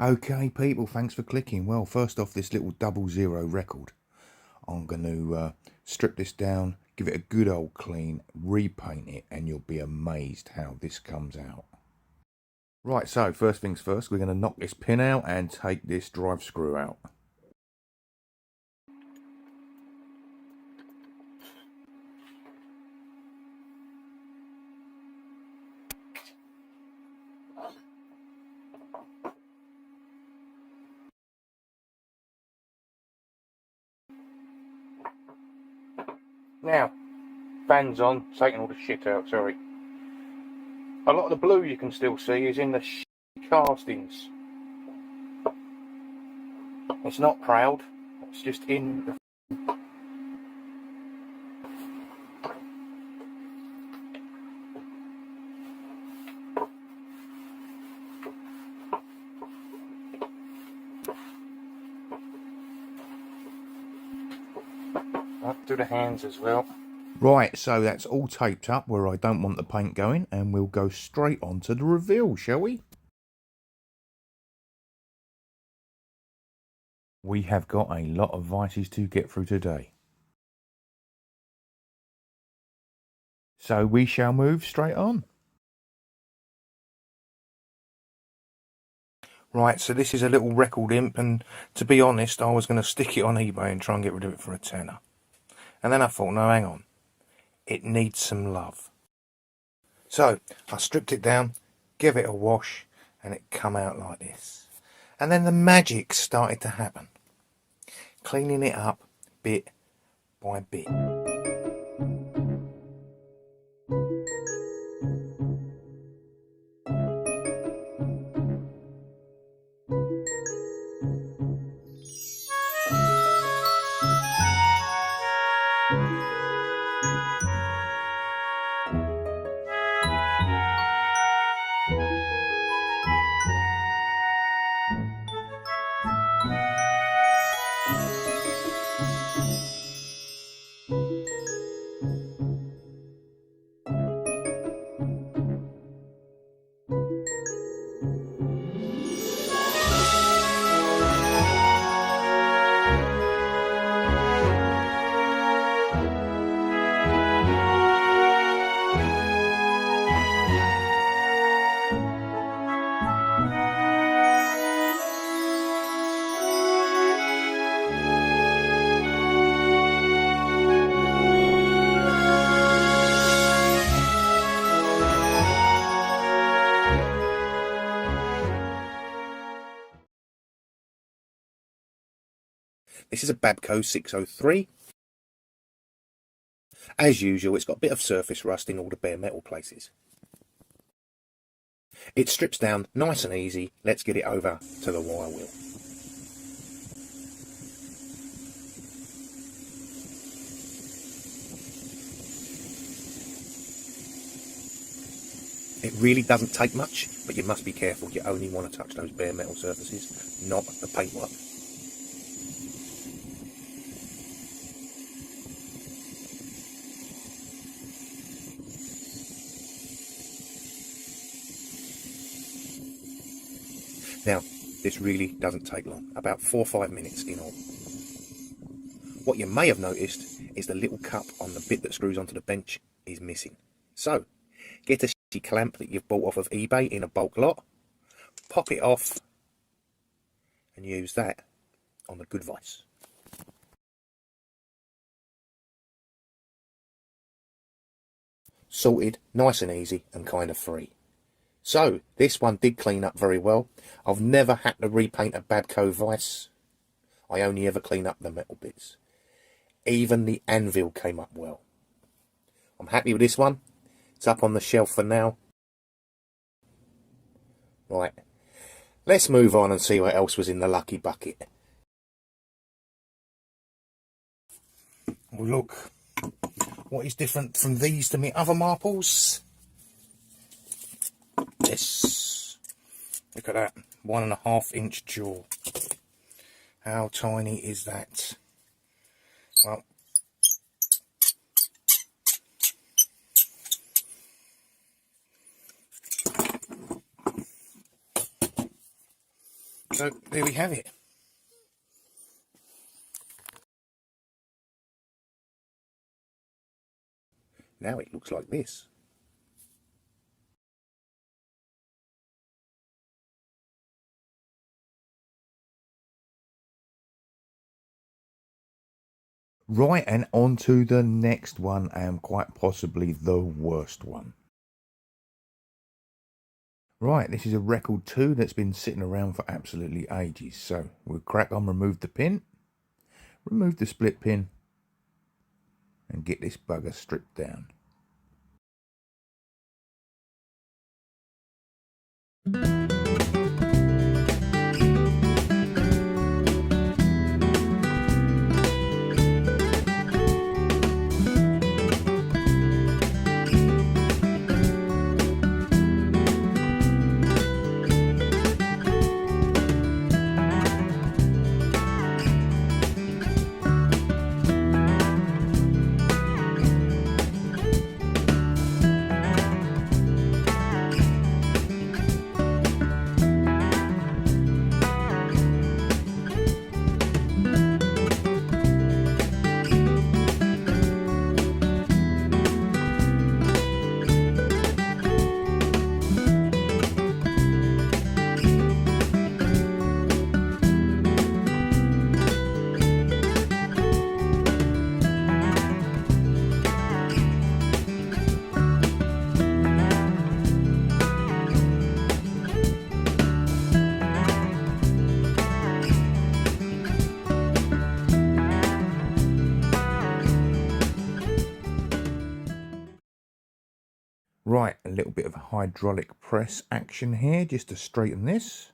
Okay, people, thanks for clicking. Well, first off, this little 00 record. I'm going to strip this down, give it a good old clean, repaint it, and you'll be amazed how this comes out. Right, so first things first, we're going to knock this pin out and take this drive screw out. Now, fans on, taking all the shit out, sorry. A lot of the blue you can still see is in the castings. It's not proud, it's just in the... Up to the hands as well. Right, so that's all taped up where I don't want the paint going, and we'll go straight on to the reveal, shall we? We have got a lot of vices to get through today. So we shall move straight on. Right, so this is a little record imp, and to be honest, I was going to stick it on eBay and try and get rid of it for a tenner. And then I thought, no, hang on. It needs some love. So I stripped it down, gave it a wash, and it come out like this. And then the magic started to happen. Cleaning it up bit by bit. This is a Babco 603. As usual, it's got a bit of surface rust in all the bare metal places. It strips down nice and easy. Let's get it over to the wire wheel. It really doesn't take much, but you must be careful. You only want to touch those bare metal surfaces, not the paintwork. Now, this really doesn't take long, about 4 or 5 minutes in all. What you may have noticed is the little cup on the bit that screws onto the bench is missing. So, get a shitty clamp that you've bought off of eBay in a bulk lot, pop it off, and use that on the good vise. Sorted, nice and easy, and kind of free. So, this one did clean up very well. I've never had to repaint a Babco vise. I only ever clean up the metal bits. Even the anvil came up well. I'm happy with this one. It's up on the shelf for now. Right, let's move on and see what else was in the lucky bucket. Well, look, what is different from these to me other marples? This. Look at that, 1.5 inch jaw. How tiny is that? Well, So there we have it. Now it looks like this. Right, and on to the next one, and quite possibly the worst one. Right, this is a record 2 that's been sitting around for absolutely ages. So we'll crack on, remove the pin, remove the split pin, and get this bugger stripped down. Right, a little bit of hydraulic press action here just to straighten this.